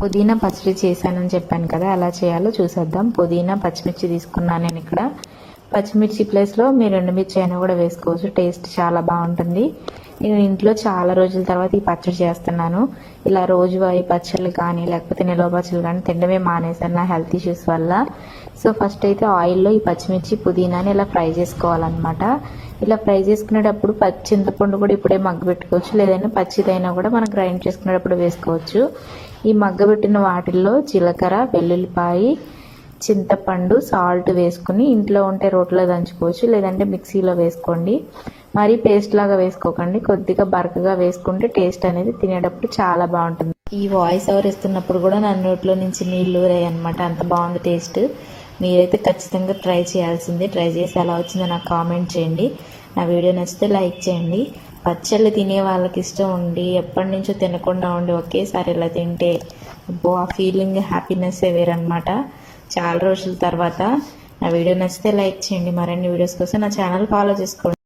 పుదీనా పచ్చడి చేశానని చెప్పాను కదా, ఎలా చేయాలో చూసేద్దాం. పుదీనా పచ్చిమిర్చి తీసుకున్నాను నేను ఇక్కడ. పచ్చిమిర్చి ప్లేస్లో మీరు ఎండుమిర్చి అయినా కూడా వేసుకోవచ్చు, టేస్ట్ చాలా బాగుంటుంది. నేను ఇంట్లో చాలా రోజుల తర్వాత ఈ పచ్చడి చేస్తున్నాను. ఇలా రోజువారీ పచ్చళ్ళు కానీ లేకపోతే నిల్వ పచ్చళ్ళు కానీ తినడమే మానేశాను నా హెల్త్ ఇష్యూస్ వల్ల. సో ఫస్ట్ అయితే ఆయిల్లో ఈ పచ్చిమిర్చి పుదీనాని ఇలా ఫ్రై చేసుకోవాలన్నమాట. ఇలా ఫ్రై చేసుకునేటప్పుడు చింతపండు కూడా ఇప్పుడే మగ్గబెట్టుకోవచ్చు, లేదంటే పచ్చిదైనా కూడా మనం గ్రైండ్ చేసుకునేటప్పుడు వేసుకోవచ్చు. ఈ మగ్గబెట్టిన వాటిల్లో జీలకర్ర, వెల్లుల్లిపాయి, చింతపండు, సాల్ట్ వేసుకుని ఇంట్లో ఉంటే రోట్లో దంచుకోవచ్చు, లేదంటే మిక్సీలో వేసుకోండి. మరీ పేస్ట్ లాగా వేసుకోకండి, కొద్దిగా బరకగా వేసుకుంటే టేస్ట్ అనేది తినేటప్పుడు చాలా బాగుంటుంది. ఈ వాయిస్ ఓవర్ ఇస్తున్నప్పుడు కూడా నా నోట్లో నుంచి నీళ్ళు ఊరాయి అనమాట, అంత బాగుంది టేస్ట్. మీరైతే ఖచ్చితంగా ట్రై చేయాల్సిందే. ట్రై చేసి ఎలా వచ్చిందో నాకు కామెంట్ చేయండి. నా వీడియో నచ్చితే లైక్ చేయండి. పచ్చళ్ళు తినే వాళ్ళకి ఇష్టం ఉండి ఎప్పటి నుంచో తినకుండా ఉండి ఒకేసారి ఇలా తింటే అబ్బో ఆ ఫీలింగ్ హ్యాపీనెస్ వేరనమాట. చాలా రోజుల తర్వాత. నా వీడియో నచ్చితే లైక్ చేయండి. మరిన్ని వీడియోస్ కోసం నా ఛానల్ ఫాలో చేసుకోండి.